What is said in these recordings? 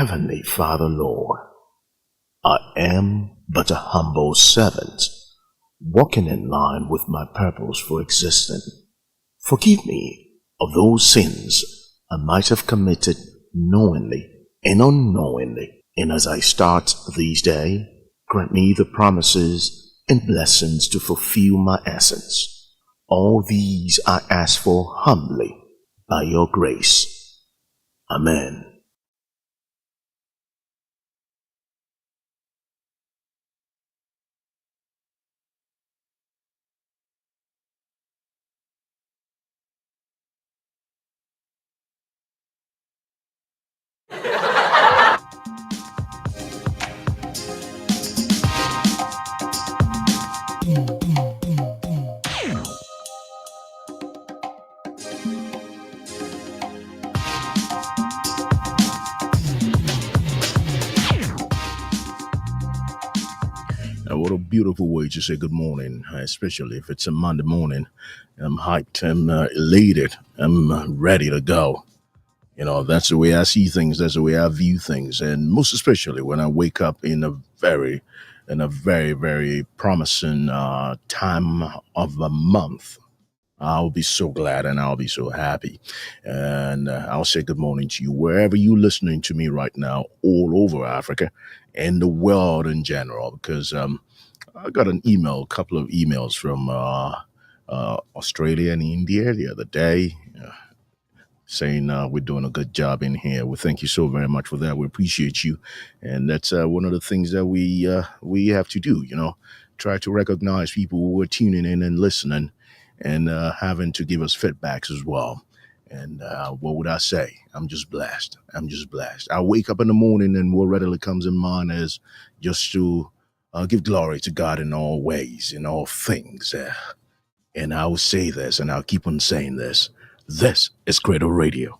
Heavenly Father, Lord, I am but a humble servant, walking in line with my purpose for existing. Forgive me of those sins I might have committed knowingly and unknowingly. And as I start this day, grant me the promises and blessings to fulfill my essence. All these I ask for humbly by your grace. Amen. What a beautiful way to say good morning, especially if it's a Monday morning. I'm hyped, I'm elated, I'm ready to go. That's the way I see things, that's the way I view things, and most especially when I wake up in a very promising time of the month. I'll be so glad and I'll be so happy. And I'll say good morning to you wherever you're listening to me right now, all over Africa and the world in general, because I got a couple of emails from Australia and India the other day saying we're doing a good job in here. We thank you so very much for that. We appreciate you, and that's one of the things that we have to do. Try to recognize people who are tuning in and listening, and having to give us feedbacks as well. And what would I say? I'm just blessed. I'm just blessed. I wake up in the morning, and what readily comes in mind is just to give glory to God in all ways, in all things. And I will say this, and I'll keep on saying this. This is Cradle Radio.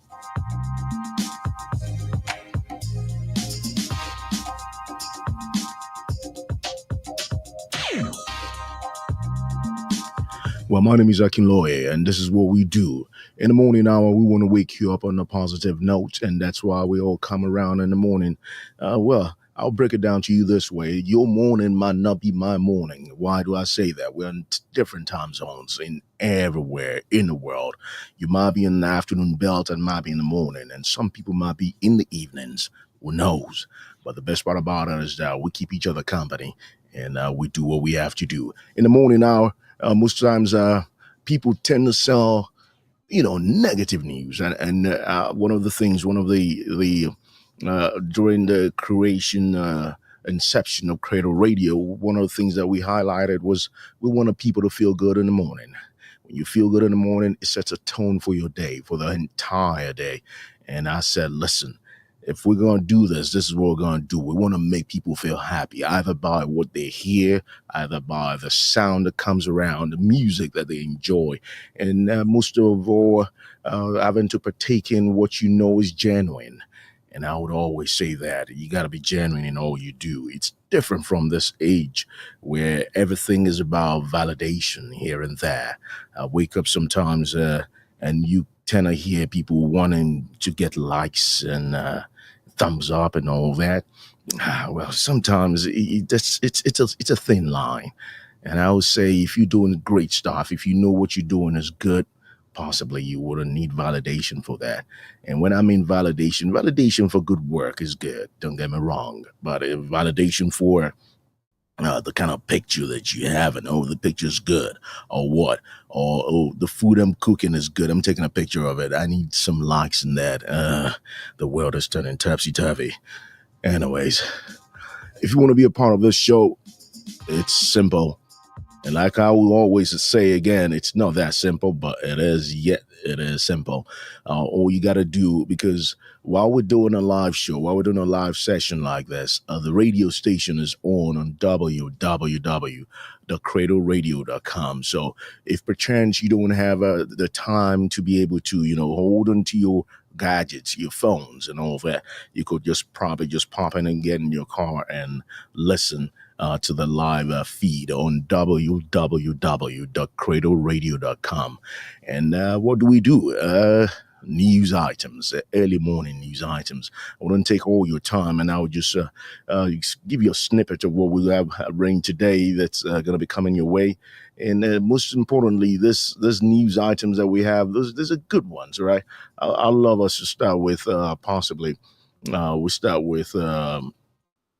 Well, my name is Akinloye, and this is what we do. In the morning hour, we want to wake you up on a positive note, and that's why we all come around in the morning. I'll break it down to you this way. Your morning might not be my morning. Why do I say that? We're in different time zones in everywhere in the world. You might be in the afternoon belt and might be in the morning, and some people might be in the evenings. Who knows? But the best part about it is that we keep each other company, and we do what we have to do. In the morning hour, most times people tend to sell negative news, and one of the during the creation inception of Cradle Radio, one of the things that we highlighted was we wanted people to feel good in the morning. When you feel good in the morning, it sets a tone for your day, for the entire day. And I said, listen, if we're going to do this, this is what we're going to do. We want to make people feel happy, either by what they hear, either by the sound that comes around, the music that they enjoy, and most of all, having to partake in what you know is genuine. And I would always say that you got to be genuine in all you do. It's different from this age where everything is about validation here and there. I wake up sometimes and you tend to hear people wanting to get likes and thumbs up and all that. Well, sometimes it's a thin line. And I would say if you're doing great stuff, if you know what you're doing is good, possibly you wouldn't need validation for that. And when I mean validation for good work is good. Don't get me wrong. But validation for the kind of picture that you have, and the picture's good, or what, or the food I'm cooking is good. I'm taking a picture of it. I need some likes in that. The world is turning topsy-turvy. Anyways, if you want to be a part of this show, it's simple. And like I will always say again, it's not that simple, but it is simple. All you got to do, because while we're doing a live show, while we're doing a live session like this, the radio station is on www.thecradleradio.com. So if perchance you don't have the time to be able to, hold onto your gadgets, your phones and all that, you could probably just pop in and get in your car and listen to the live feed on www.cradleradio.com. And what do we do? news items, early morning news items. I wouldn't take all your time, and I would just give you a snippet of what we have arranged today that's going to be coming your way. And most importantly, this news items that we have, those are good ones, right? I love us to start with possibly. We start with.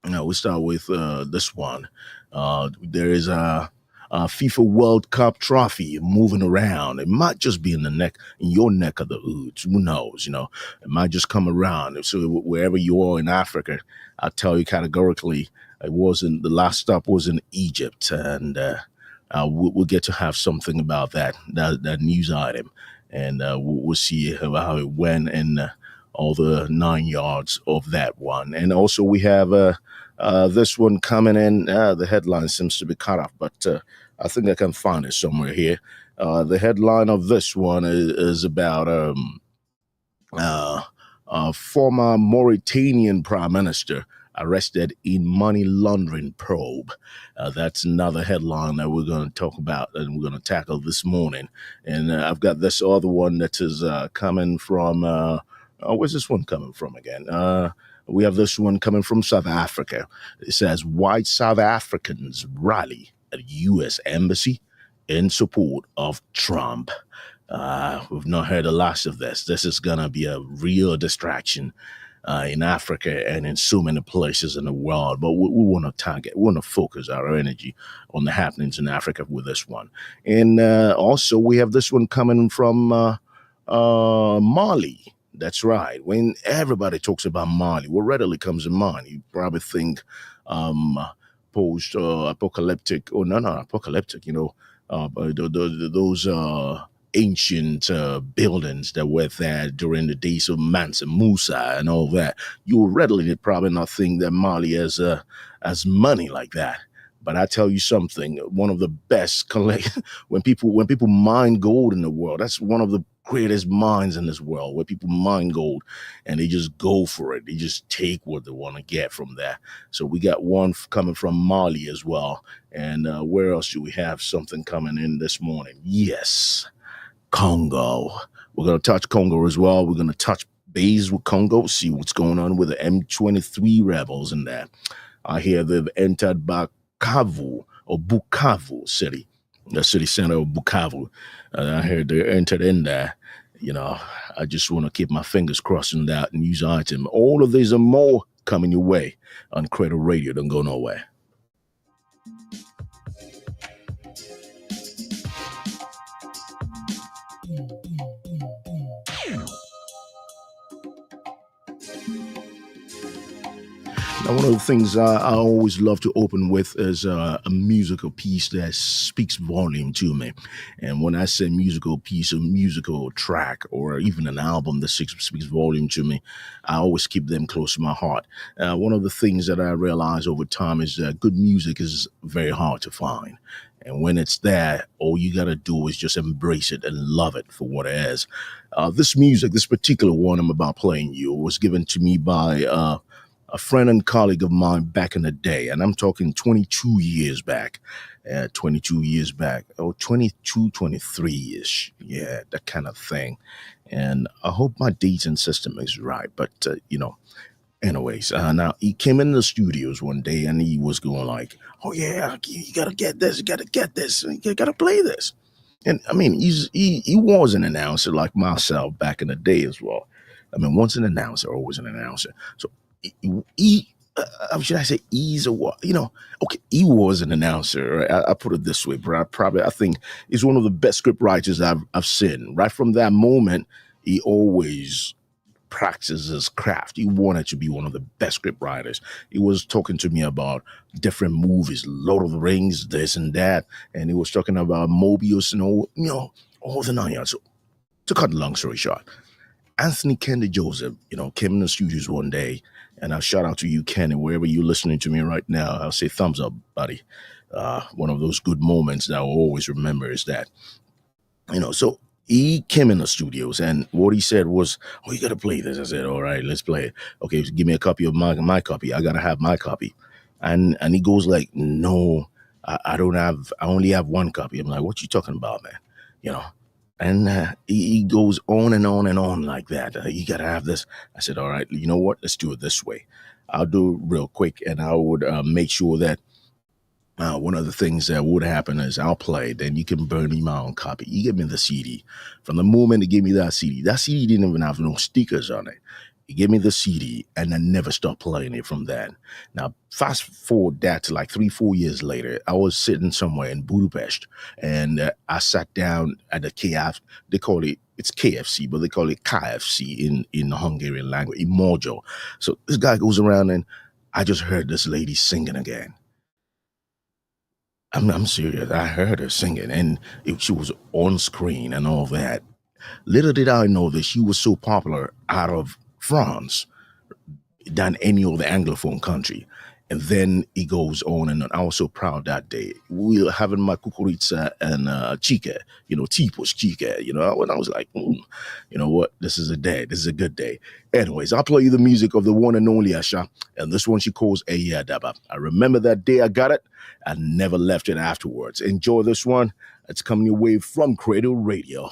We start with this one. There is a FIFA World Cup trophy moving around. It might just be in in your neck of the woods. Who knows? It might just come around. So wherever you are in Africa, I'll tell you categorically, it wasn't the last stop was in Egypt, and we'll get to have something about that news item, and we'll see how it went and all the 9 yards of that one. And also we have this one coming in. The headline seems to be cut off, but I think I can find it somewhere here. The headline of this one is about former Mauritanian prime minister arrested in money laundering probe. That's another headline that we're going to talk about and we're going to tackle this morning. And I've got this other one that is coming from. Where's this one coming from again? We have this one coming from South Africa. It says white South Africans rally at U.S. Embassy in support of Trump. We've not heard the last of this. This is going to be a real distraction in Africa and in so many places in the world. But we want to target, we want to focus our energy on the happenings in Africa with this one. And also, we have this one coming from Mali. That's right. When everybody talks about Mali, what readily comes to mind? You probably think post apocalyptic, or no, apocalyptic, but those ancient buildings that were there during the days of Mansa Musa and all that. You will readily probably not think that Mali has money like that. But I tell you something, one of the best when people mine gold in the world, that's one of the greatest mines in this world, where people mine gold and they just go for it. They just take what they want to get from there. So we got one coming from Mali as well. And where else do we have something coming in this morning? Yes, Congo. We're going to touch Congo as well. We're going to touch base with Congo, see what's going on with the M23 rebels in there. I hear they've entered Bukavu city, the city center of Bukavu. I heard they entered in there. I just want to keep my fingers crossed on that news item. All of these and more coming your way on Cradle Radio. Don't go nowhere. Now, one of the things I always love to open with is a musical piece that speaks volume to me. And when I say musical piece, a musical track, or even an album that speaks volume to me, I always keep them close to my heart. One of the things that I realize over time is that good music is very hard to find. And when it's there, all you got to do is just embrace it and love it for what it is. This music, this particular one I'm about playing you, was given to me by a friend and colleague of mine back in the day. And I'm talking 22 years back. 22 years back. Oh, 22, 23-ish. Yeah, that kind of thing. And I hope my dating system is right. But, anyways, now he came in the studios one day and he was going like, oh yeah, you gotta get this, you gotta get this, you gotta play this. And I mean, he was an announcer like myself back in the day as well. I mean, once an announcer, always an announcer. So should I say he's a what? Okay, he was an announcer. Right? I put it this way, but I think he's one of the best script writers I've seen. Right from that moment, he always practices his craft. He wanted to be one of the best script writers. He was talking to me about different movies, Lord of the Rings, this and that, and he was talking about Mobius and all the 9 yards. So, to cut the long story short, Anthony Kendi Joseph, came in the studios one day, and I'll shout out to you, Kenny, wherever you're listening to me right now. I'll say thumbs up, buddy. One of those good moments that I'll always remember is that, so he came in the studios, and what he said was, oh, you got to play this. I said, all right, let's play it. Okay, so give me a copy of my copy. I got to have my copy. And he goes like, no, I only have one copy. I'm like, what you talking about, man? And he goes on and on and on like that. You got to have this. I said, all right, you know what? Let's do it this way. I'll do it real quick, and I would make sure that one of the things that would happen is I'll play, then you can burn me my own copy. You give me the CD. From the moment you give me that CD didn't even have no stickers on it. You give me the CD, and I never stopped playing it from then. Now, fast forward that to like 3, 4 years later, I was sitting somewhere in Budapest, and I sat down at the KF. They call it, it's KFC, but they call it KFC in the Hungarian language, in Mojo. So this guy goes around, and I just heard this lady singing again. I'm serious. I heard her singing, and she was on screen and all that. Little did I know that she was so popular out of France than any other Anglophone country. And then he goes on and on. I was so proud that day. We were having my kukurica and chica, tipos chica, and I was like, you know what? This is a day. This is a good day. Anyways, I'll play you the music of the one and only Asha. And this one she calls Ayadaba. I remember that day I got it. I never left it afterwards. Enjoy this one. It's coming your way from Cradle Radio.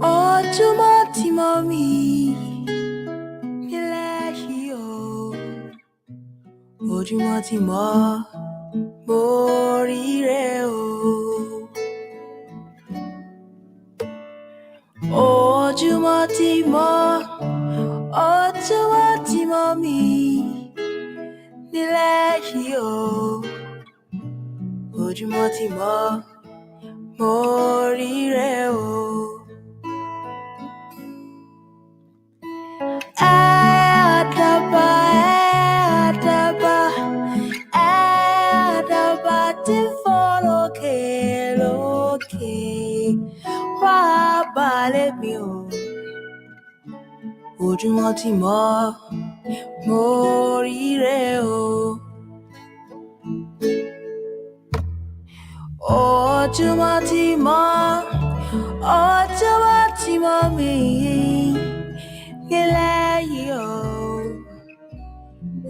Ojúmọ́ mi, ilẹ̀ yìí o. Ojúmọ́ ti mọ́, mo ríre o. Ojúmọ́ ti mọ́ mi, nílẹ̀ yìí o. Ojúmọ́ ti mọ́, mo ríre o. Àdàbà tí ń fò lókè lókè, wá balẹ̀ mi o. Ojúmọ́ ti mọ́, mo ríre o. Ojúmọ́ ti mọ́ mi, nílẹ̀ yìí o.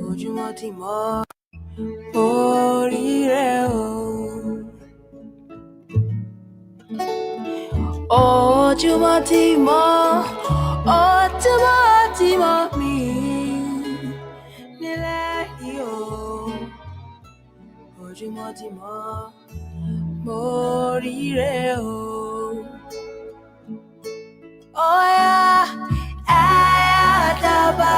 Ojúmọ́ ti mọ́, mo ríre o. Ojúmọ́ ti mọ́ mi, nílẹ̀ yìí o. Ojúmọ́ ti mọ́, mo ríre o. Oya, àdàbà,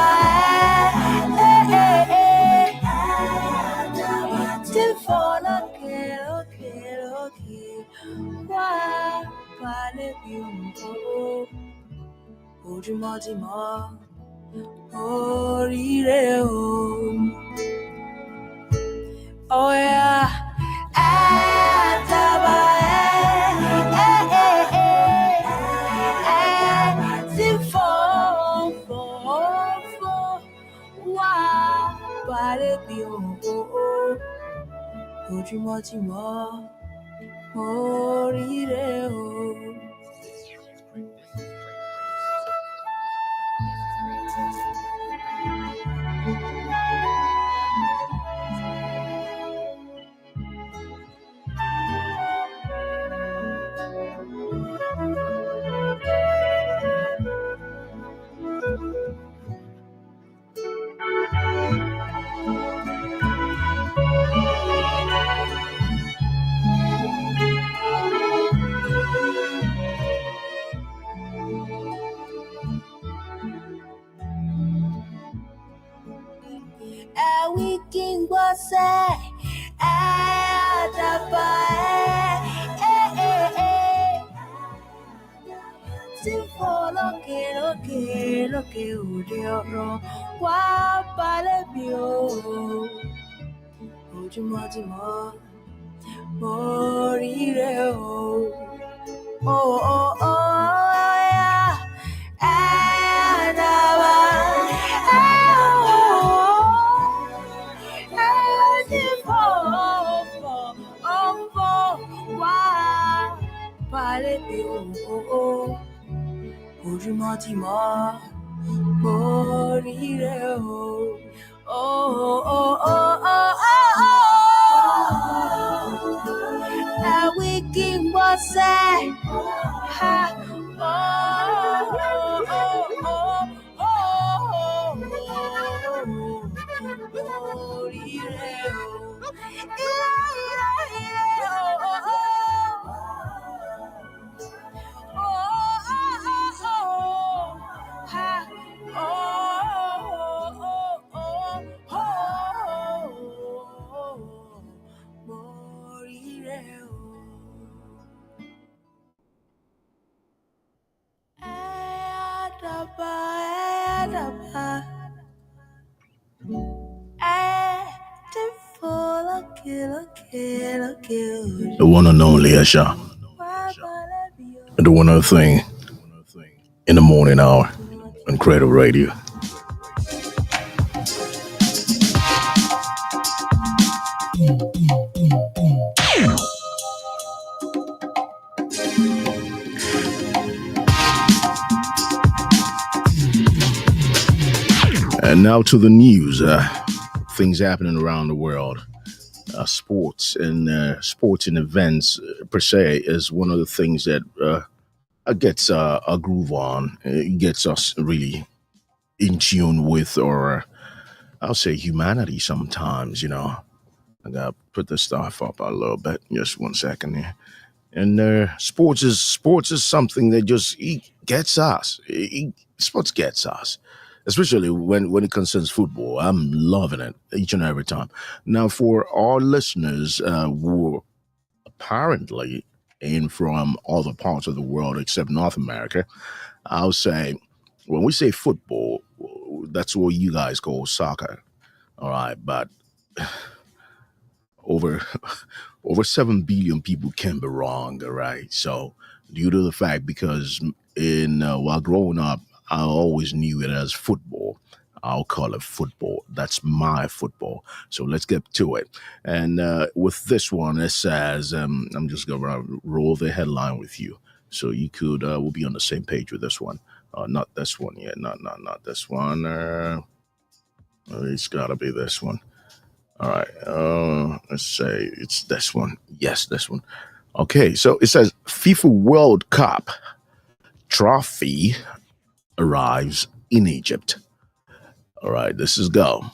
tí ń fò lókè lókè lókè, wá balẹ̀ mi o. Ojúmọ́ ti mọ́, mo ríre o. Oya, àdàbà, tí ń fò wá balẹ̀ mi o. Ojúmọ́ ti mọ́, mo ríre o. Ẹ̀wí kí n gbọ́ sẹ́, àdàbà, tí ń fò lókè lókè lókè òde ọ̀run, wá balẹ̀ mi o. Ojúmọ́ ti mọ́, mo ríre o. Yeah. Àdàbà, balẹ̀bí o ojúmọ́ tí mo rí rẹ̀ o. Ẹ̀wí kí n gbọ́ sẹ́. Orí rẹ̀ o. The one and only Asha. The one other thing in the morning hour on Cradle Radio. And now to the news. Things happening around the world. Sports and events per se is one of the things that gets a groove on. It gets us really in tune with, or I'll say, humanity sometimes. I gotta put this stuff up a little bit. Just 1 second here. And sports is something that just gets us. Sports gets us. Especially when it concerns football. I'm loving it each and every time. Now, for our listeners who apparently in from other parts of the world except North America, I'll say, when we say football, that's what you guys call soccer. All right, but over 7 billion people can be wrong, all right? So due to the fact, because while growing up, I always knew it as football. I'll call it football. That's my football. So let's get to it. And with this one, it says, I'm just going to roll the headline with you. So you could, we'll be on the same page with this one. Not this one yet. Not this one. It's got to be this one. All right. Let's say it's this one. Yes, this one. Okay. So it says FIFA World Cup trophy arrives in Egypt. All right, this is go.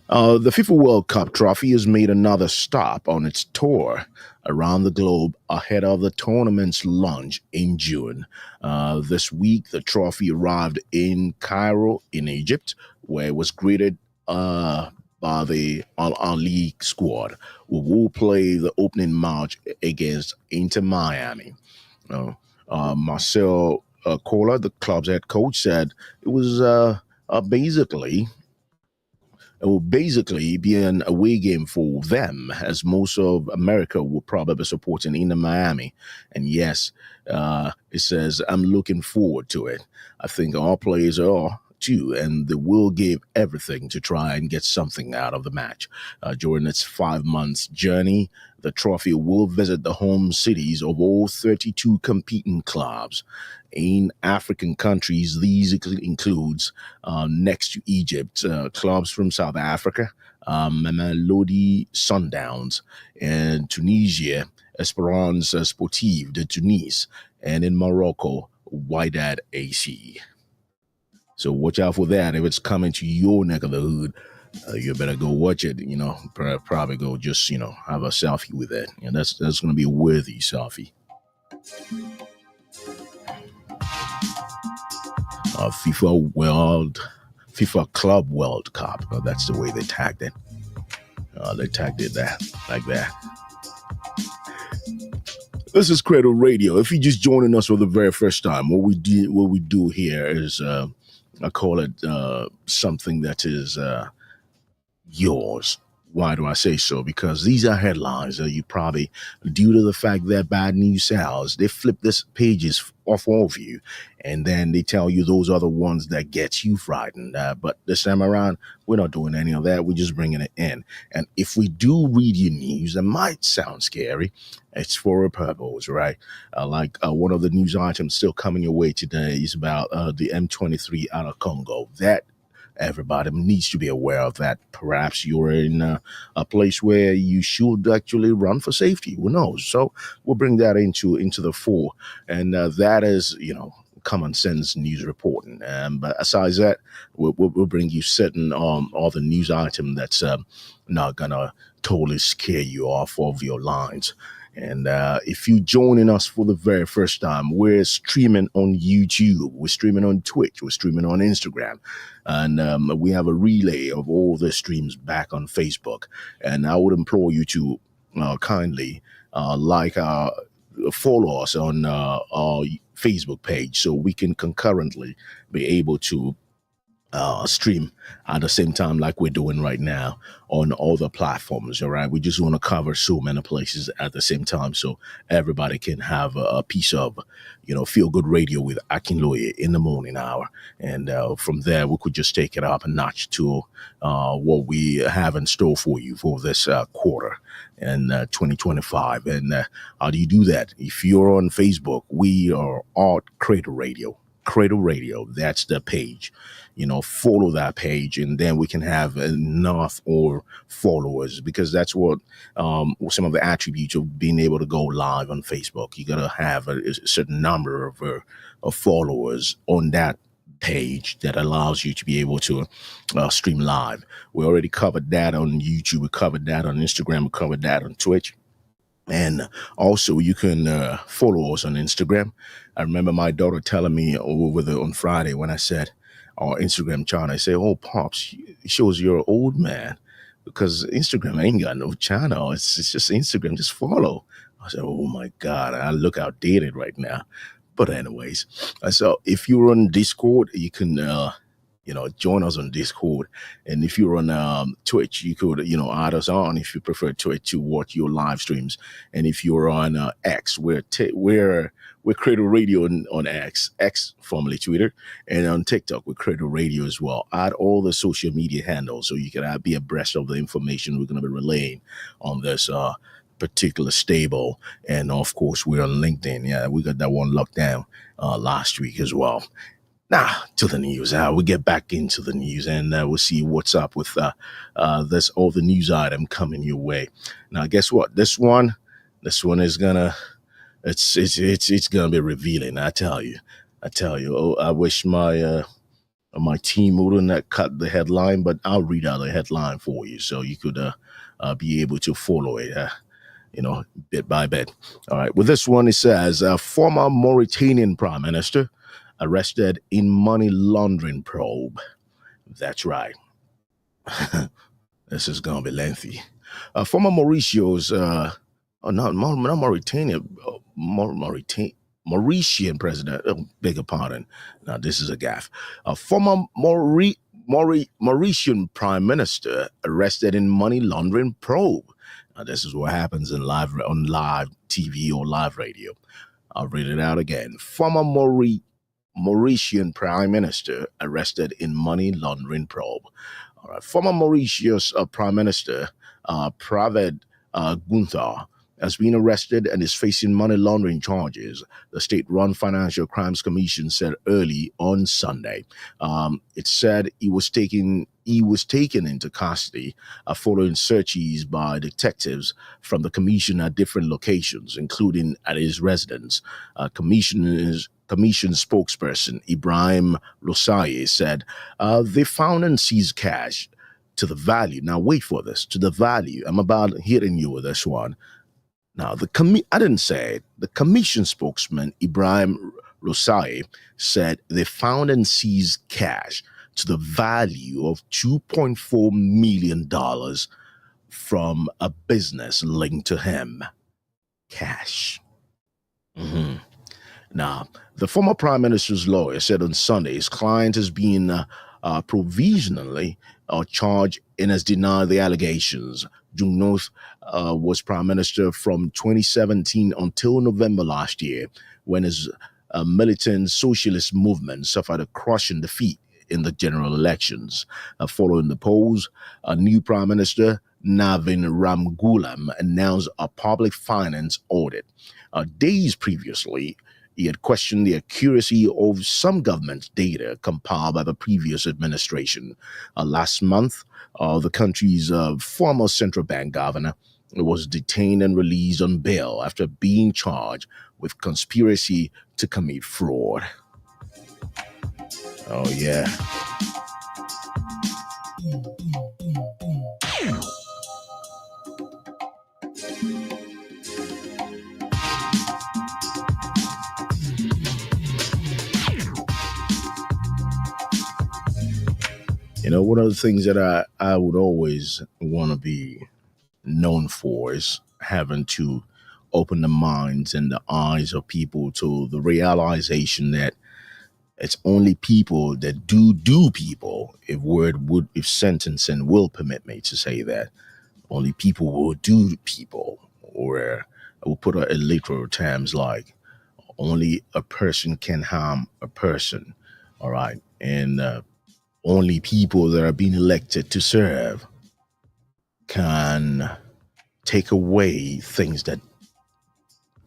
The FIFA World Cup trophy has made another stop on its tour around the globe ahead of the tournament's launch in June. This week, the trophy arrived in Cairo, in Egypt, where it was greeted by the Al Ahly squad, who will play the opening match against Inter Miami. Marcel Kohler, the club's head coach, said it was it will basically be an away game for them, as most of America will probably be supporting Inter Miami. And yes, it says, I'm looking forward to it. I think all players are too, and they will give everything to try and get something out of the match. During its 5 months journey, the trophy will visit the home cities of all 32 competing clubs. In African countries, these includes, next to Egypt, clubs from South Africa, Mamelodi Sundowns, and Tunisia, Esperance Sportive de Tunis, and in Morocco, Wydad AC. So watch out for that. If it's coming to your neck of the hood, you better go watch it. Probably go just have a selfie with it. And that's going to be a worthy selfie. FIFA Club World Cup. That's the way they tagged it. They tagged it like that. This is Cradle Radio. If you're just joining us for the very first time, what we do here is I call it something that is yours. Why do I say so? Because these are headlines that you probably, due to the fact that bad news sells, they flip this pages off of you, and then they tell you those are the ones that get you frightened. But this time around, we're not doing any of that. We're just bringing it in. And if we do read your news, it might sound scary. It's for a purpose, right? One of the news items still coming your way today is about the M23 out of Congo. That everybody needs to be aware of that. Perhaps you're in a place where you should actually run for safety. Who knows? So we'll bring that into the fore, and that is, common sense news reporting. But aside that, we'll bring you certain all the news item that's not gonna totally scare you off of your lines. And if you're joining us for the very first time, we're streaming on YouTube, we're streaming on Twitch, we're streaming on Instagram, and we have a relay of all the streams back on Facebook. And I would implore you to kindly follow us on our Facebook page so we can concurrently be able to stream at the same time like we're doing right now on all the platforms. All right, we just want to cover so many places at the same time so everybody can have a piece of feel good radio with Akinloye in the morning hour. And from there we could just take it up a notch to what we have in store for you for this quarter in 2025. And how do you do that? If you're on Facebook, we are Art Cradle Radio. Cradle Radio, that's the page. Follow that page, and then we can have enough or followers, because that's what some of the attributes of being able to go live on Facebook. You gotta have a certain number of followers on that page that allows you to be able to stream live. We already covered that on YouTube, we covered that on Instagram, we covered that on Twitch. And also, you can follow us on Instagram. I remember my daughter telling me on Friday when I said our Instagram channel, I say, "Oh, Pops, it shows you're an old man because Instagram ain't got no channel. It's just Instagram, just follow." I said, "Oh my God, I look outdated right now." But anyways, so if you're on Discord, you can join us on Discord. And if you're on Twitch, you could, add us on if you prefer Twitch to watch your live streams. And if you're on X, we're Cradle Radio on X, formerly Twitter, and on TikTok, we're Cradle Radio as well. Add all the social media handles so you can be abreast of the information we're going to be relaying on this particular stable. And of course, we're on LinkedIn. Yeah, we got that one locked down last week as well. Now to the news. We get back into the news, and we'll see what's up with all the news item coming your way. Now, guess what? This one is gonna it's gonna be revealing. I tell you. Oh, I wish my team would not cut the headline, but I'll read out the headline for you so you could be able to follow it. Bit by bit. All right. With this one, it says former Mauritanian Prime Minister arrested in money laundering probe. That's right. This is gonna be lengthy. Former Mauritius, not Mauritania, Mauritian president. Beg pardon. Now this is a gaffe. Former Mauritian prime minister arrested in money laundering probe. Now this is what happens on live TV or live radio. I'll read it out again. Former Mauritian prime minister arrested in money laundering probe. All right. Former Mauritius prime minister Pravid Gunther has been arrested and is facing money laundering charges, the state-run Financial Crimes Commission said early on Sunday. It said he was taken into custody following searches by detectives from the commission at different locations, including at his residence. Commission spokesperson Ibrahim Rosaye said they found and seized cash to the value. Now wait for this, to the value. I'm about hitting you with this one. Now, I didn't say it. The commission spokesman, Ibrahim Rosaye, said they found and seized cash to the value of $2.4 million from a business linked to him. Cash. Now, the former prime minister's lawyer said on Sunday his client has been provisionally charged and has denied the allegations. Jung North was prime minister from 2017 until November last year, when his militant socialist movement suffered a crushing defeat in the general elections. Following the polls, a new prime minister, Navin Ramgoolam, announced a public finance audit. Days previously, he had questioned the accuracy of some government data compiled by the previous administration. Last month, the country's former central bank governor was detained and released on bail after being charged with conspiracy to commit fraud. Oh, yeah. You know, one of the things that I would always want to be known for is having to open the minds and the eyes of people to the realization that it's only people that do people, if sentencing will permit me to say that, only people will do people, or I will put it in literal terms like only a person can harm a person, all right? And only people that are being elected to serve can take away things that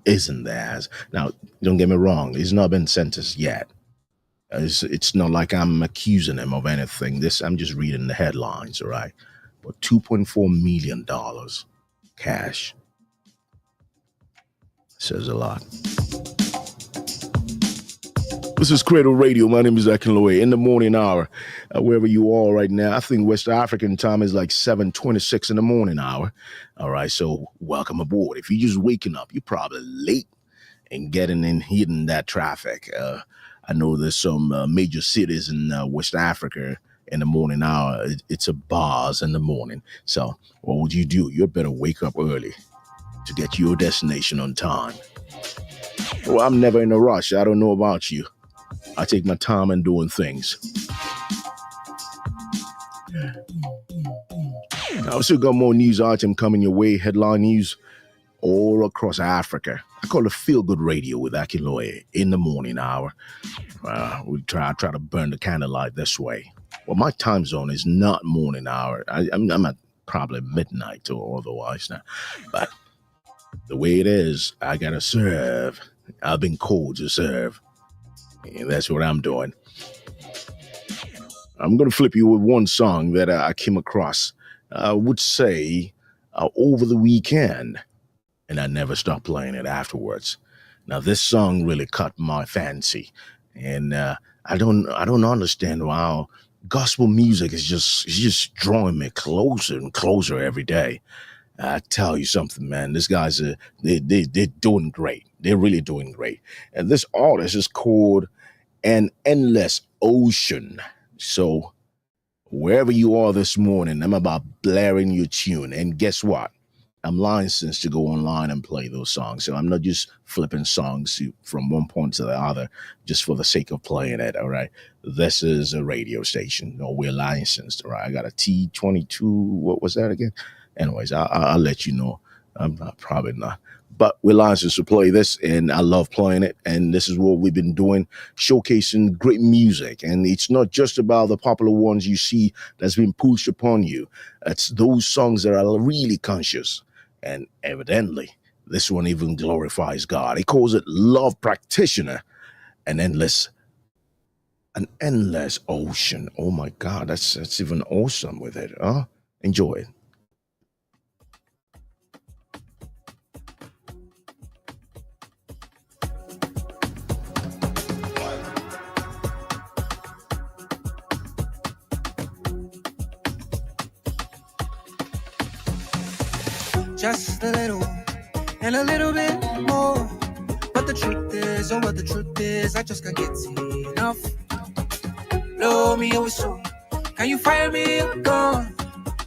isn't theirs. Now, don't get me wrong, he's not been sentenced yet. It's not like I'm accusing him of anything. I'm just reading the headlines, all right? But $2.4 million cash says a lot. This is Cradle Radio. My name is Akinloye. In the morning hour, wherever you are right now, I think West African time is like 7:26 in the morning hour. All right, so welcome aboard. If you're just waking up, you're probably late and getting in, hitting that traffic. I know there's some major cities in West Africa in the morning hour. It's a bars in the morning. So what would you do? You better wake up early to get to your destination on time. Well, I'm never in a rush. I don't know about you. I take my time in doing things. I've still got more news item coming your way. Headline news all across Africa. I call it Feel Good Radio with Akinloye in the morning hour. We try to burn the candlelight this way. Well, my time zone is not morning hour. I'm at probably midnight or otherwise now. But the way it is, I gotta serve. I've been called to serve. And that's what I'm doing. I'm going to flip you with one song that I came across, I would say, over the weekend. And I never stopped playing it afterwards. Now, this song really caught my fancy. And I don't understand how gospel music is just drawing me closer and closer every day. I tell you something, man. These guys they're doing great. They're really doing great. And this artist is called An Endless Ocean. So wherever you are this morning, I'm about blaring your tune. And guess what? I'm licensed to go online and play those songs. So I'm not just flipping songs from one point to the other just for the sake of playing it, all right? This is a radio station. No, we're licensed, all right? I got a T22. What was that again? Anyways, I'll let you know. I'm probably not. But we're licensed to play this, and I love playing it. And this is what we've been doing, showcasing great music. And it's not just about the popular ones you see that's been pushed upon you. It's those songs that are really conscious. And evidently, this one even glorifies God. He calls it Love Practitioner, an endless ocean. Oh my God, that's even awesome with it, huh? Enjoy it. Just a little and a little bit more. But the truth is, I just can't get enough. Blow me away so. Can you fire me a gun?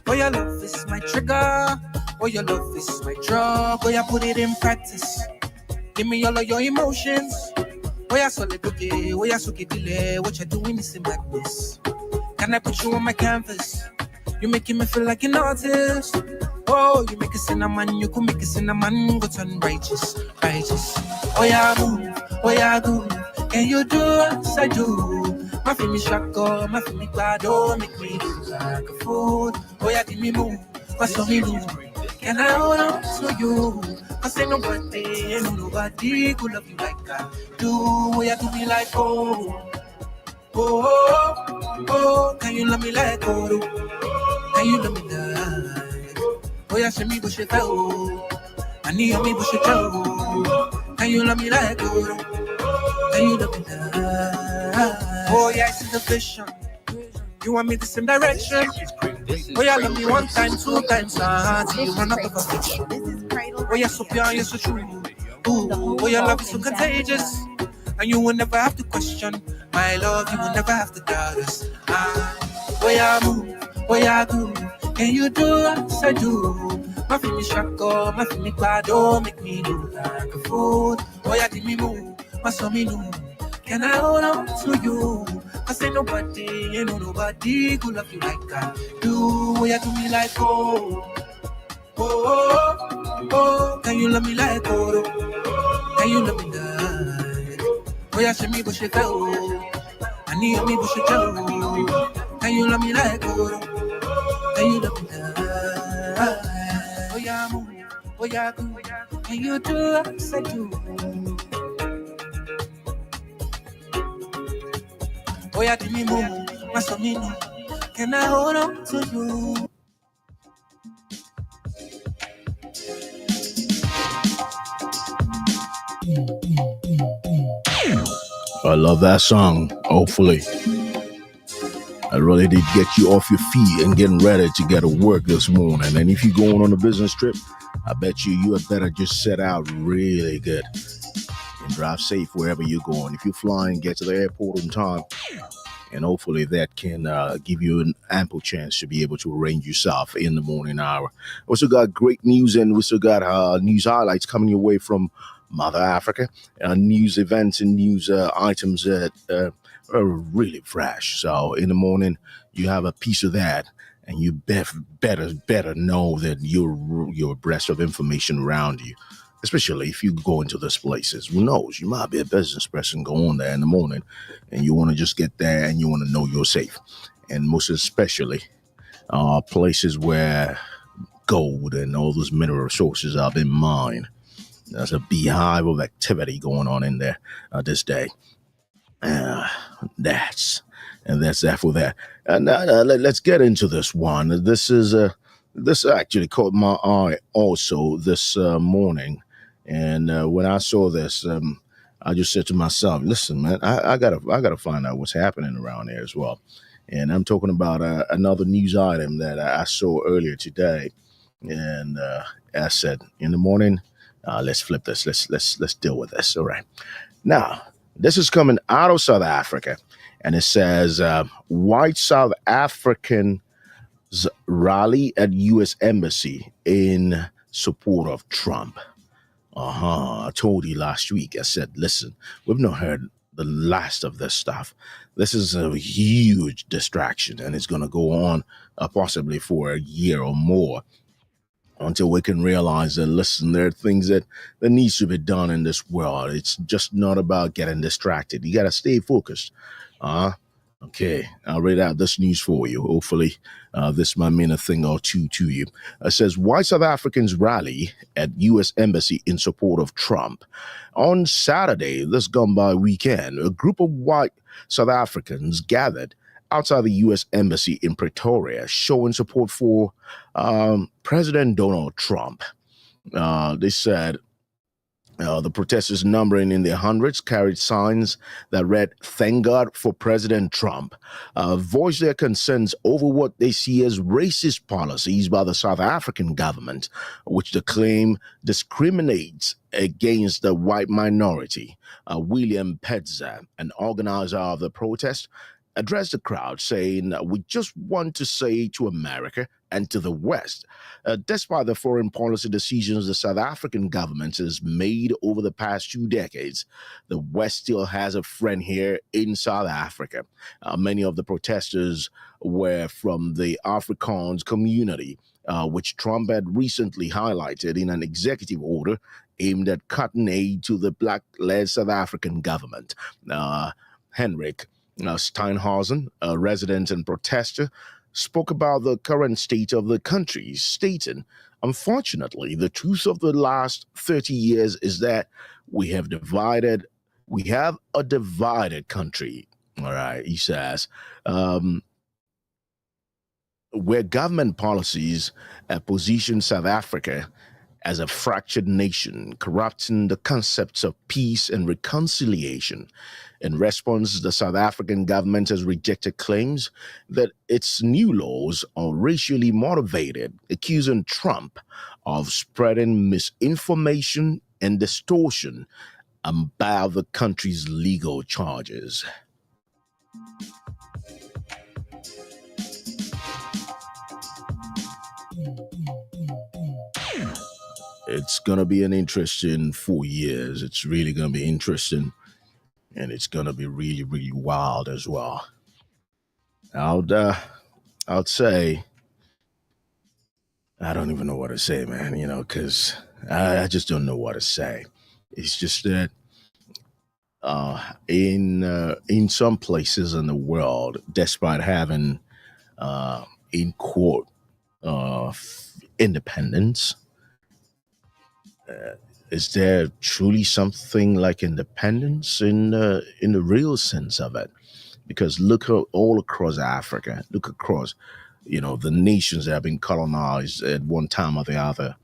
Oh, your love is my trigger. Oh, your love is my drug. Oh, yeah, put it in practice. Give me all of your emotions. Oh, yeah, solid okay. Oh, yeah, so delay. What you're doing is in madness. Can I put you on my canvas? You making me feel like an artist. Oh, you make a cinnamon, you could make a cinnamon, go turn righteous, righteous. Oh yeah, move, oh yeah, good. Can you do as I do? My feel shako, my feel bado, make me do like a fool. Oh yeah, give me move, what's on me do? Can I hold on to you? Cause ain't nobody could love you like I do. Oh yeah, do me like oh, can you love me like can you love me like? Oh yeah, show me bush it out. I need me bush it out. Can you love me like can you love me like? Oh yeah, I see the vision. You want me the same direction? Oh yeah, love me one time, two times, till you run out of affection. Oh yeah, so pure, you're so true. Ooh, oh your love is so contagious, and you will never have to question my love. You will never have to doubt us. Oh yeah, move, oh yeah, good. Can you do as I do? My feel me shako, my feel me bado, make me do like a fool. Oh yeah, give me move, my son me know. Can I hold on to you? Cause ain't nobody could love you like I do. Oh yeah, do me like oh, can you love me like can you love me like? Oh yeah, show me bush it out. I need me bush it out. Can you love me like can you love me like? Oh yeah, move, oh yeah, good. Can you do as I do? Oh yeah, give me move, my son me know. Can I hold on to you? I love that song. Hopefully, I really did get you off your feet and getting ready to get to work this morning. And if you're going on a business trip, I bet you had better just set out really good and drive safe wherever you're going. If you're flying, get to the airport on time. And hopefully that can give you an ample chance to be able to arrange yourself in the morning hour. We also got great news, and we still got news highlights coming your way from Mother Africa. News events and news items that are really fresh. So in the morning, you have a piece of that, and you better know that you're abreast of information around you. Especially if you go into these places, who knows? You might be a business person going there in the morning, and you want to just get there and you want to know you're safe. And most especially, places where gold and all those mineral resources are being mined. There's a beehive of activity going on in there this day. That's that for that. And let's get into this one. This actually caught my eye also this morning. And when I saw this, I just said to myself, "Listen, man, I gotta find out what's happening around there as well." And I'm talking about another news item that I saw earlier today. And I said, in the morning, let's flip this. Let's deal with this. All right. Now, this is coming out of South Africa, and it says white South African rally at U.S. Embassy in support of Trump. I told you last week, I said, listen, we've not heard the last of this stuff. This is a huge distraction, and it's going to go on possibly for a year or more until we can realize that, listen, there are things that needs to be done in this world. It's just not about getting distracted. You got to stay focused. Okay, I'll read out this news for you. Hopefully, this might mean a thing or two to you. It says, white South Africans rally at U.S. Embassy in support of Trump. On Saturday, this gone by weekend, a group of white South Africans gathered outside the U.S. Embassy in Pretoria, showing support for President Donald Trump. They said, the protesters, numbering in their hundreds, carried signs that read, "Thank God for President Trump," voiced their concerns over what they see as racist policies by the South African government, which they claim discriminates against the white minority. William Petzer, an organizer of the protest, addressed the crowd, saying, "We just want to say to America and to the West, despite the foreign policy decisions the South African government has made over the past 2 decades, the West still has a friend here in South Africa." Many of the protesters were from the Afrikaans community, which Trump had recently highlighted in an executive order aimed at cutting aid to the black-led South African government. Henrik Steinhausen, a resident and protester, spoke about the current state of the country, stating, "Unfortunately, the truth of the last 30 years is that we have a divided country." All right, he says, where government policies position South Africa as a fractured nation, corrupting the concepts of peace and reconciliation. In response, the South African government has rejected claims that its new laws are racially motivated, accusing Trump of spreading misinformation and distortion about the country's legal charges. It's going to be an interesting 4 years. It's really going to be interesting. And it's going to be really, really wild as well. I'd say, I don't even know what to say, man, because I just don't know what to say. It's just that in some places in the world, despite having in court independence, is there truly something like independence in the real sense of it? Because look all across Africa, look across, the nations that have been colonized at one time or the other.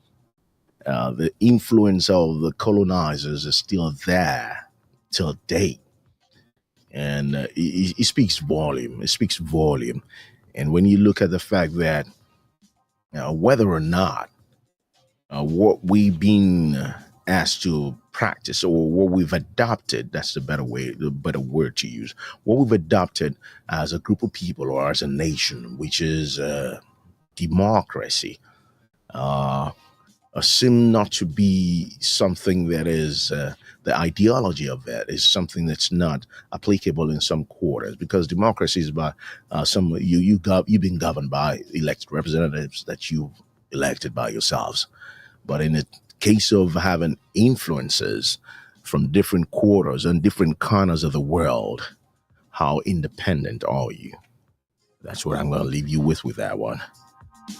The influence of the colonizers is still there till date, and it speaks volume. It speaks volume, and when you look at the fact that whether or not what we've been asked to practice or what we've adopted, that's the better word to use, what we've adopted as a group of people or as a nation, which is democracy, seem not to be something that is the ideology of that is something that's not applicable in some quarters, because democracy is by you've been governed by elected representatives that you've elected by yourselves. But in the case of having influences from different quarters and different corners of the world, how independent are you? That's what I'm going to leave you with that one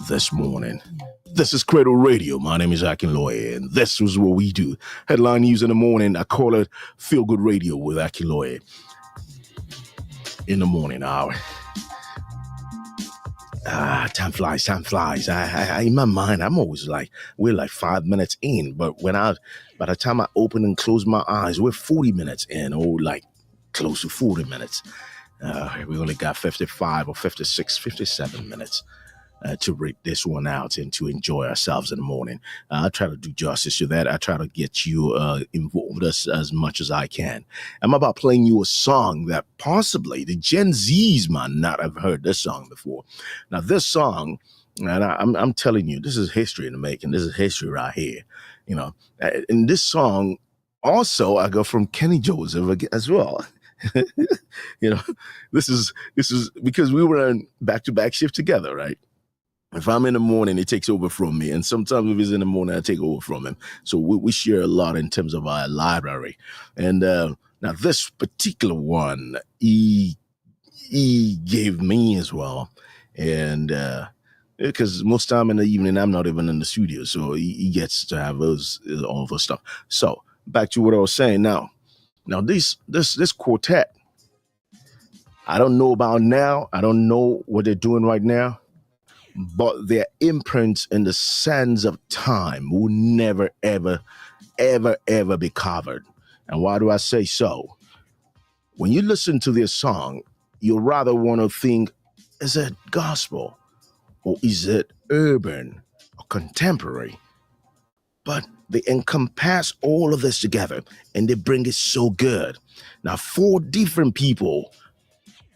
this morning. This is Cradle Radio. My name is Akinloye, and this is what we do. Headline news in the morning. I call it Feel Good Radio with Akinloye in the morning hour. Time flies. I in my mind, I'm always like, we're like 5 minutes in, but by the time I open and close my eyes, we're 40 minutes in, or like close to 40 minutes. We only got 55 or 56, 57 minutes to read this one out and to enjoy ourselves in the morning. I try to do justice to that. I try to get you involved as much as I can. I'm about playing you a song that possibly the Gen Zs might not have heard this song before. Now, this song, and I'm telling you, this is history in the making. This is history right here. In this song, also, I go from Kenny Joseph as well. This is because we were on back-to-back shift together, right? If I'm in the morning, it takes over from me. And sometimes if he's in the morning, I take over from him. So we share a lot in terms of our library. And now this particular one, he gave me as well. And because most time in the evening, I'm not even in the studio. So he gets to have all those stuff. So back to what I was saying. Now this quartet, I don't know about now. I don't know what they're doing right now. But their imprints in the sands of time will never, ever, ever, ever be covered. And why do I say so? When you listen to this song, you rather want to think, is it gospel? Or is it urban or contemporary? But they encompass all of this together and they bring it so good. Now, 4 different people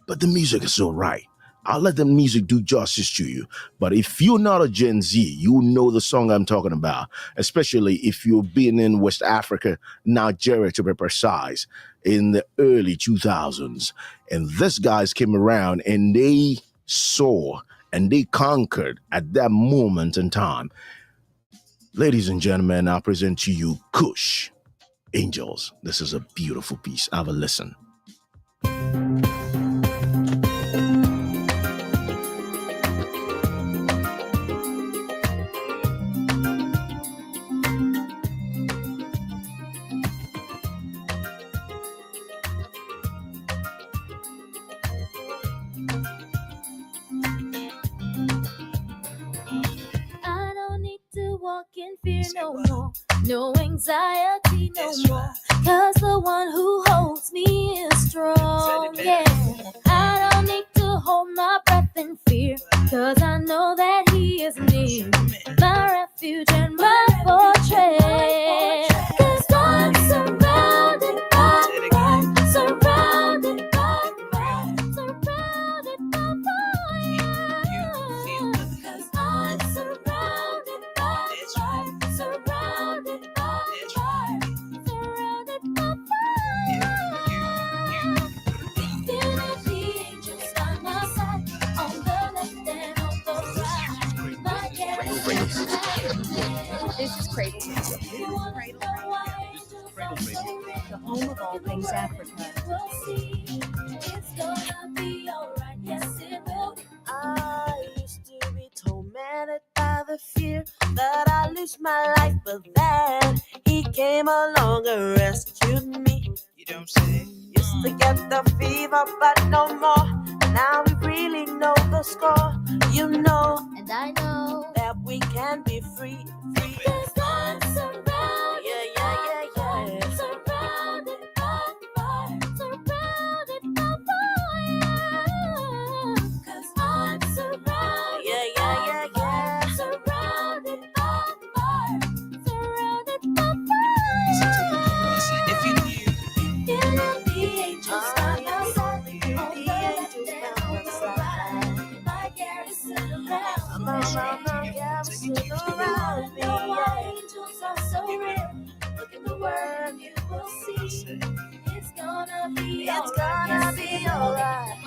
but the music is so right. I'll let the music do justice to you. But if you're not a Gen Z, you know the song I'm talking about, especially if you've been in West Africa, Nigeria to be precise, in the early 2000s. And these guys came around and they saw and they conquered at that moment in time. Ladies and gentlemen, I present to you Kush Angels. This is a beautiful piece. Have a listen. In fear no more, no anxiety no more, cause the one who holds me is strong, yeah. I don't need to hold my breath in fear, cause I know that he is near, my refuge and my fortress, cause I'm surrounded by fire, surrounded by fire, surrounded by fire, cause I'm surrounded by fire, surrounded by fire, surrounded by fire. Feel the angels by my side, on the left and on the right. My careless. This is Cradle Radio. The home of all things Africa. It's gonna be alright, yes it will. I used to be tormented by the fear that I lose my life, but then he came along and rescued me. You don't say. Used to get the fever, but no more. Now we really know the score. You know, and I know that we can be free. Cause I'm surrounded, yeah. Surrounded by fire, surrounded by fire. Cause I'm surrounded, yeah. Surrounded by fire, surrounded by fire. If you knew the angels by my side, on the left and on the right, my garrison around me. No, our angels are so real. Look at the word, you will see. It's gonna be alright.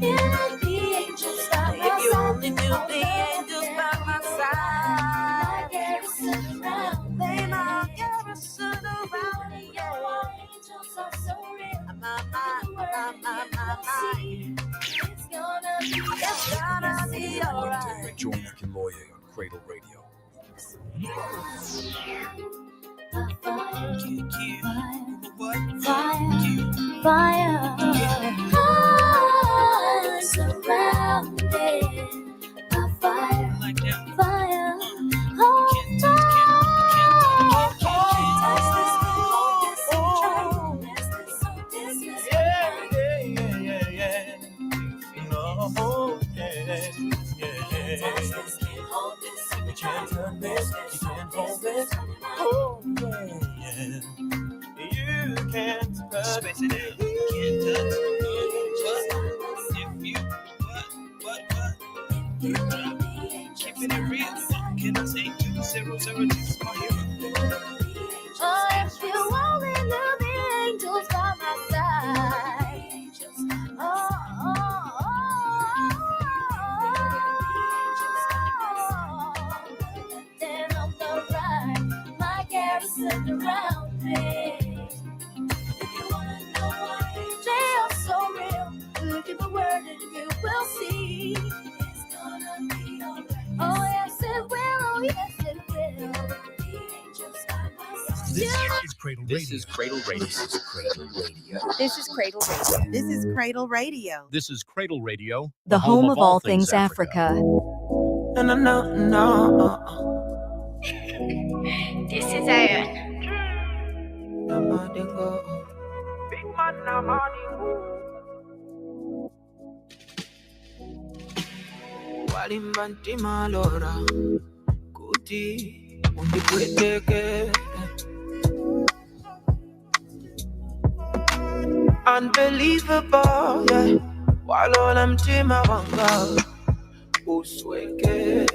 Yeah, the angels by my side. If you only knew the angels by my side. My garrison around me. They my garrison around me. Yeah, our angels are so real. It's gonna be alright. Join Akinloye on Cradle Radio. Fire. I'm surrounded by fire. Fire. Can't turn this, you can't hold this. Oh, yeah. You can't touch it. You can't touch it. If you, what? Keeping it real. Can I take you? 002 is my hero. Oh, if you only knew the angels by my side. Then on the right, my garrison around me. If you wanna know why they are so real, look at the word and you will see. It's gonna be alright. Oh yes it will, oh yes it will. The angels by my side. This is Cradle Radio. This is Cradle Radio. This is Cradle Radio. This is Cradle Radio. The home of all things Africa. No. This is Iron. Big man, Walimbanti malora kuti undikweteke. Unbelievable, yeah. walola mtima wanga usweke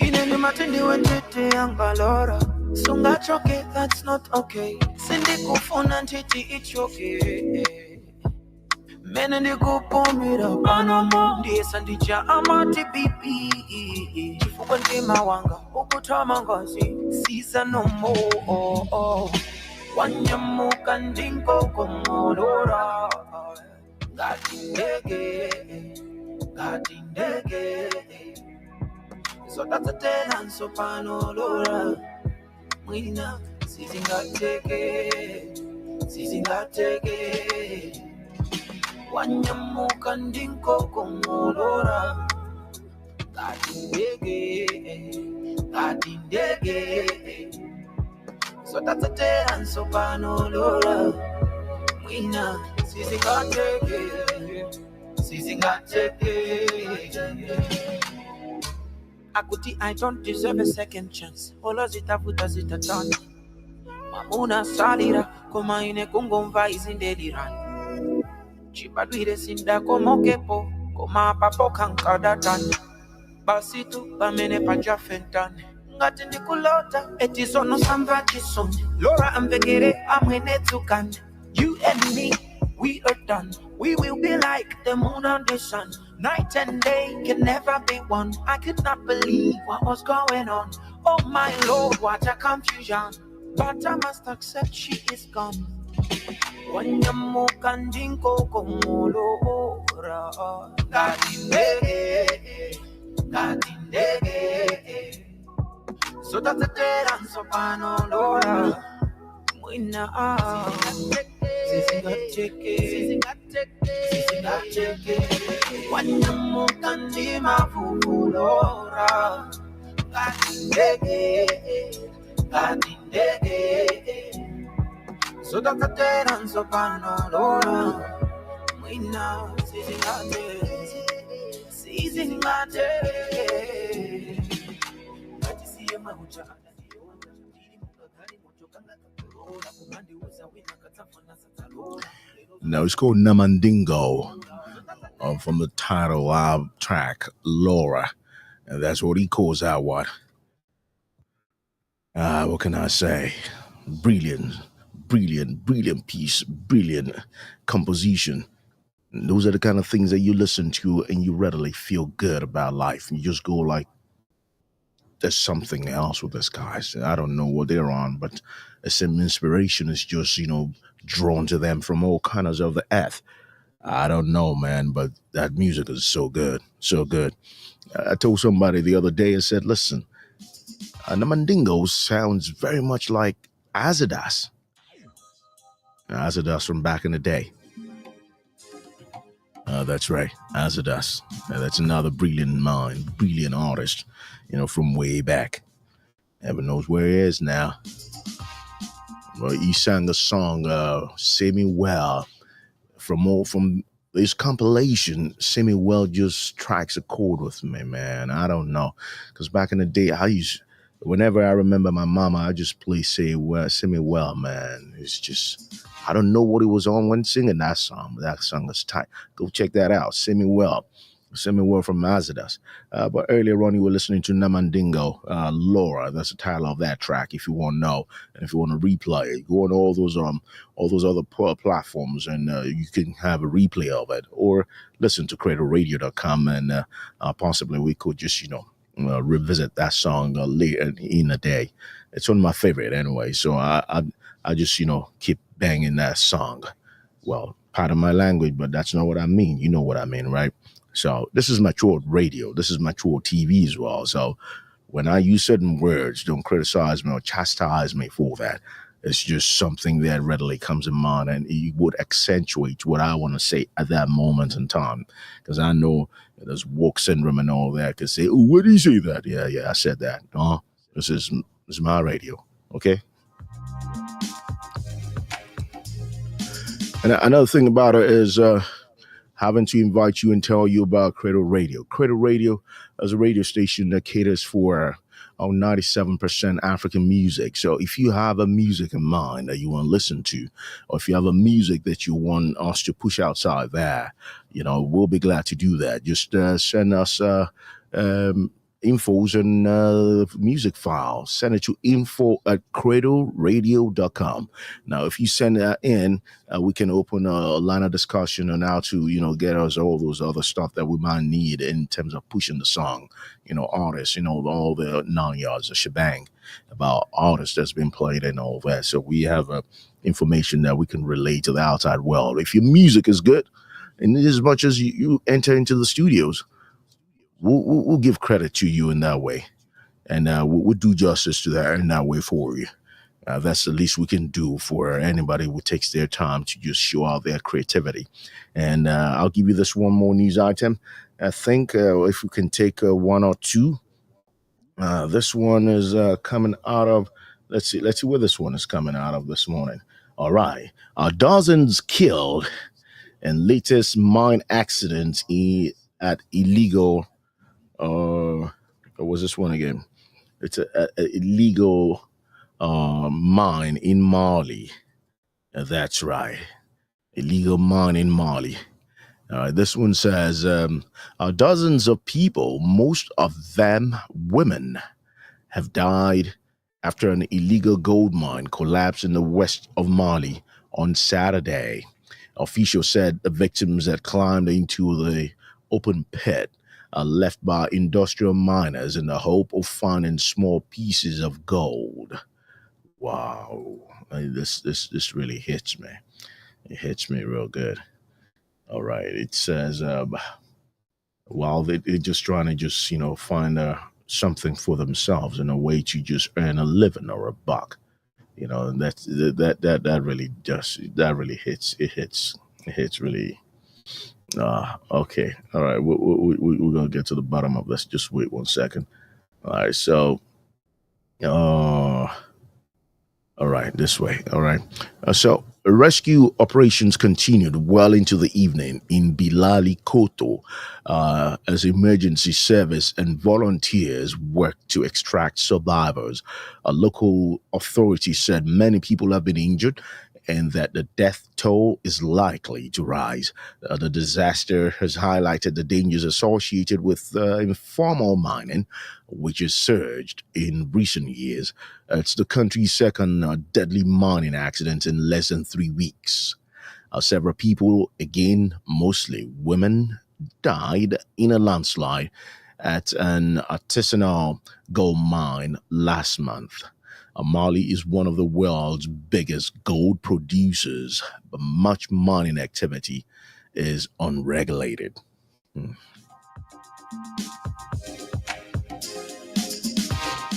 ineni matindi wentete yangalora sungachoke, that's not okay. Sindikufuna ntiti ichoke mene ndikupumira panomo ndiyesa ndija amati bibi chifukwa mtima wanga ukutama ngazi siza no more wanyamuka ndinkokomolora ngati ndege zotatsetera nsopanolora mwina sizingateke wanyamuka ndinkokomolora ngati ndege zotatsetera nsopanolora mwina sizingateke akuti I don't deserve a second chance olo zitafuta zitatana mamuna salira koma ine kungomva izindelirani chibadwire sindakomokepo koma papo kankadatani basi tu pamene pajafentane ngati ndikulota eti sono samva chisoni lora amvekere amwene tukane you and me we are done we will be like the moon and the sun night and day can never be one I could not believe what was going on oh my lord what a confusion but I must accept she is gone wanyamuka ndinkokomolora ngati ndege zotatsetera nsopanolora mwina sizingateke wanyamuka ndimavuvulora ngati ndege zotatsetera nsopanolora mwina sizingateke Now it's called Namandingo from the title of track Laura, and that's what he calls out. What can I say? Brilliant piece, brilliant composition. And those are the kind of things that you listen to and you readily feel good about life. And you just go like, there's something else with this guys. I don't know what they're on, but some inspiration is just, drawn to them from all corners of the earth. I don't know, man, but that music is so good, so good. I told somebody the other day, I said, listen, Namandingo sounds very much like Azadas. Azadas from back in the day. That's right, Azadas. That's another brilliant mind, brilliant artist, from way back. Heaven knows where he is now. Well, he sang a song, Say Me Well, from this compilation. Say Me Well just strikes a chord with me, man. I don't know. Because back in the day, whenever I remember my mama, I just play Say Me Well, man. It's just, I don't know what it was on when singing that song, but that song is tight. Go check that out. Say Me Well from Mazadas. But earlier on, you were listening to Namandingo, Laura. That's the title of that track. If you want to know, and if you want to replay it, go on all those other platforms, and you can have a replay of it, or listen to CradleRadio.com, and possibly we could just revisit that song later in the day. It's one of my favorite anyway. So I just keep banging that song. Well, pardon my language, but that's not what I mean. You know what I mean, right? So this is mature radio. This is mature TV as well. So when I use certain words, don't criticize me or chastise me for that. It's just something that readily comes in mind, and it would accentuate what I want to say at that moment in time. Because I know there's woke syndrome and all that. Because say, oh, what did you say that? Yeah, I said that. This is my radio. Okay. And another thing about it is having to invite you and tell you about Cradle Radio. Cradle Radio is a radio station that caters for or 97% African music. So if you have a music in mind that you want to listen to, or if you have a music that you want us to push outside there, we'll be glad to do that. Just send us um, infos and music files. Send it to info@cradleradio.com. Now, if you send that in, we can open a line of discussion on how to, get us all those other stuff that we might need in terms of pushing the song, artists, all the 9 yards, the shebang about artists that's been played and all that. So we have information that we can relate to the outside world. If your music is good, and as much as you enter into the studios, we'll give credit to you in that way, and we'll do justice to that in that way for you. That's the least we can do for anybody who takes their time to just show out their creativity. And I'll give you this one more news item. I think if we can take one or two. This one is coming out of, let's see where this one is coming out of this morning. All right. Dozens killed in latest mine accident at illegal, what was this one again? It's a illegal mine in Mali. That's right. Illegal mine in Mali. This one says dozens of people, most of them women, have died after an illegal gold mine collapsed in the west of Mali on Saturday. Officials said the victims had climbed into the open pit left by industrial miners in the hope of finding small pieces of gold. Wow, this really hits me. It hits me real good. All right, it says while they're just trying to just find something for themselves and a way to just earn a living or a buck, and that really hits. It hits really. Okay, all right, we're gonna get to the bottom of this. Just wait 1 second. All right, so all right, this way. All right. So rescue operations continued well into the evening in Bilali Koto as emergency service and volunteers worked to extract survivors. Local authorities said many people have been injured and that the death toll is likely to rise. The disaster has highlighted the dangers associated with informal mining, which has surged in recent years. It's the country's second deadly mining accident in less than 3 weeks. Several people, again, mostly women, died in a landslide at an artisanal gold mine last month. Mali is one of the world's biggest gold producers, but much mining activity is unregulated.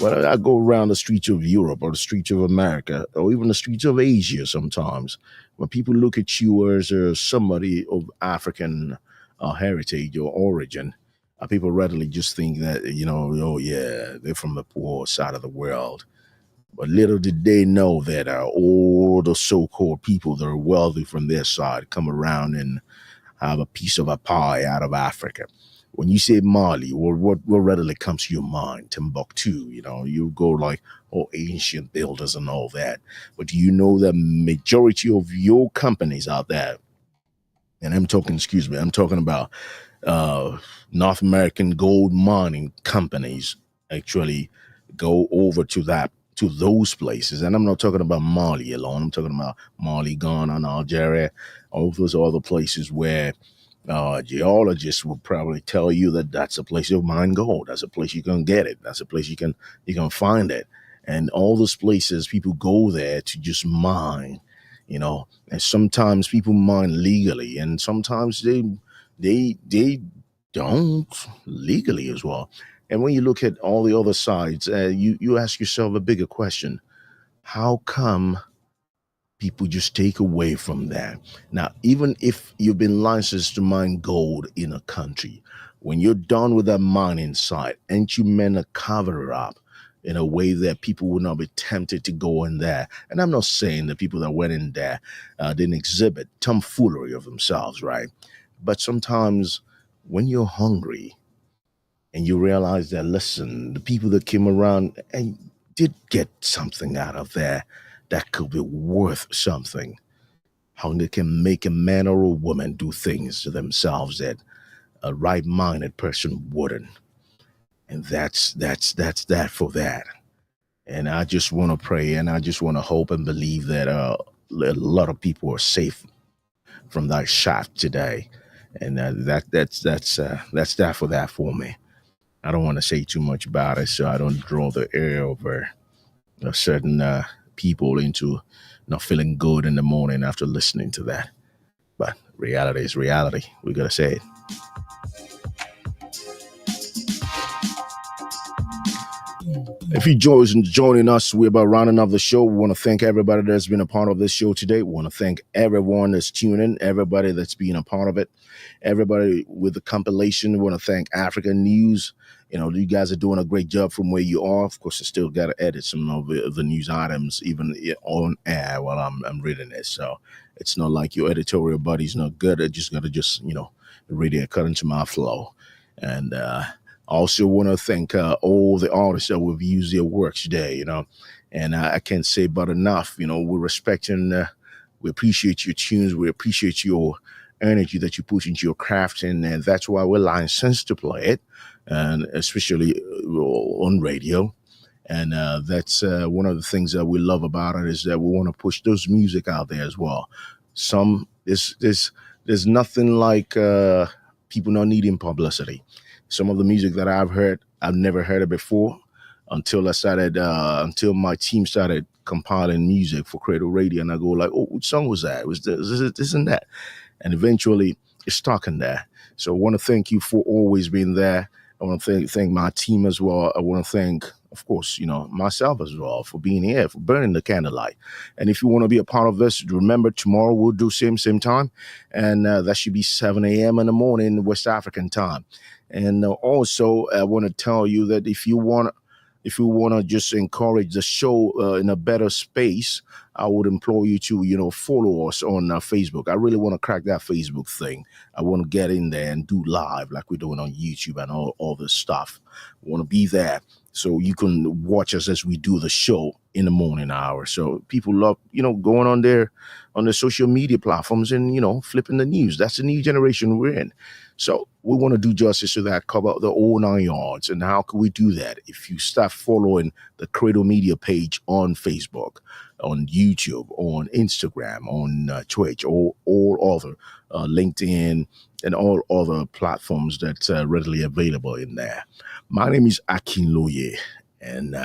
Well, I go around the streets of Europe or the streets of America or even the streets of Asia sometimes. When people look at you as somebody of African heritage or origin, people readily just think that, oh yeah, they're from the poor side of the world. But little did they know that all the so-called people that are wealthy from their side come around and have a piece of a pie out of Africa. When you say Mali, what readily comes to your mind? Timbuktu, you go like, ancient builders and all that. But do you know the majority of your companies out there, and I'm talking about North American gold mining companies actually go over to those places. And I'm not talking about Mali alone. I'm talking about Mali, Ghana, and Algeria, all those other places where geologists will probably tell you that that's a place you'll mine gold. That's a place you can get it. That's a place you can find it. And all those places, people go there to just mine, and sometimes people mine legally, and sometimes they don't legally as well. And when you look at all the other sides, you ask yourself a bigger question: how come people just take away from that? Now, even if you've been licensed to mine gold in a country, when you're done with that mining site, ain't you meant to cover it up in a way that people will not be tempted to go in there? And I'm not saying the people that went in there didn't exhibit tomfoolery of themselves, right? But sometimes when you're hungry and you realize that, listen, the people that came around and did get something out of there that could be worth something. How they can make a man or a woman do things to themselves that a right-minded person wouldn't. And that's that for that. And I just want to pray and I just want to hope and believe that a lot of people are safe from that shot today. And that's that for that for me. I don't want to say too much about it, so I don't draw the air over certain people into not feeling good in the morning after listening to that. But reality is reality. We gotta say it. If you joining us, we're about rounding off the show. We want to thank everybody that's been a part of this show today. We want to thank everyone that's tuning, everybody that's been a part of it, everybody with the compilation. We want to thank African News. You know, you guys are doing a great job from where you are. Of course, I still got to edit some of the news items, even on air while I'm reading it. So it's not like your editorial body's not good. I just got to read it according to my flow. And also want to thank all the artists that we've used their works today, and I can't say but enough, we're respecting, we appreciate your tunes, we appreciate your energy that you put into your craft, and that's why we're licensed to play it, and especially on radio. And that's one of the things that we love about it is that we want to push those music out there as well. There's nothing like people not needing publicity. Some of the music that I've heard, I've never heard it before until my team started compiling music for Cradle Radio. And I go like, oh, which song was that? It was this and that. And eventually it's stuck in there. So I want to thank you for always being there. I want to thank my team as well. I want to thank, of course, myself as well for being here, for burning the candlelight. And if you want to be a part of this, remember tomorrow we'll do same time. And that should be 7 a.m. in the morning, West African time. And also, I want to tell you that if you want to just encourage the show in a better space, I would implore you to, follow us on Facebook. I really want to crack that Facebook thing. I want to get in there and do live like we're doing on YouTube and all this stuff. I want to be there so you can watch us as we do the show in the morning hour. So people love, going on there on the social media platforms and, flipping the news. That's the new generation we're in. So we want to do justice to that, cover the all 9 yards. And how can we do that? If you start following the Cradle Media page on Facebook, on YouTube, on Instagram, on Twitch, or all other LinkedIn, and all other platforms that's readily available in there. My name is Akinloye, and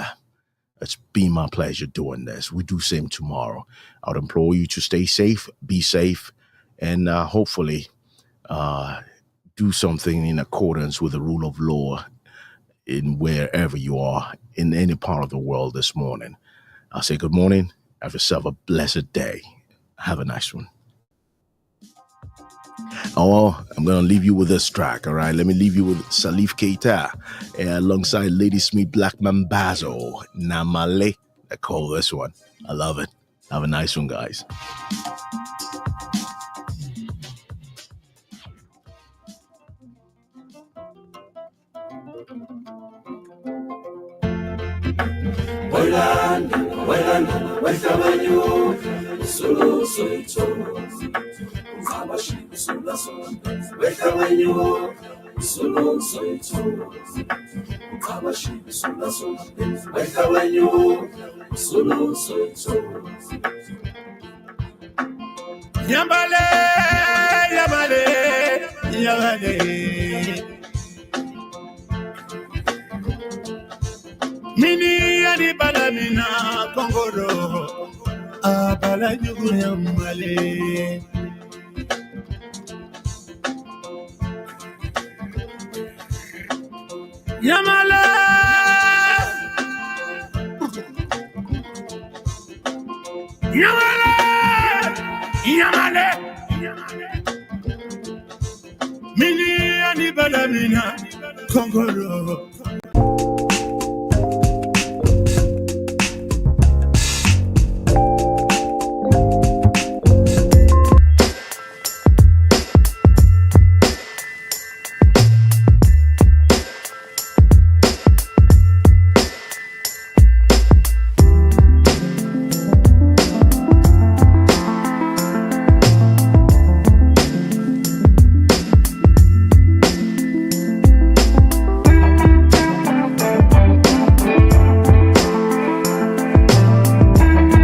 it's been my pleasure doing this. We do same tomorrow. I would implore you to stay safe, be safe, and hopefully do something in accordance with the rule of law in wherever you are in any part of the world this morning. I'll say good morning. Have yourself a blessed day. Have a nice one. Oh, I'm going to leave you with this track, all right? Let me leave you with Salif Keita alongside Lady Smith Black Mambazo, Namale. I call this one. I love it. Have a nice one, guys. Yambale, yambale, yambale. Mini yani balamina kongoro, abala yugu yambale. Yambale, yambale. Yamale, Mini ani balamina, Kongoro.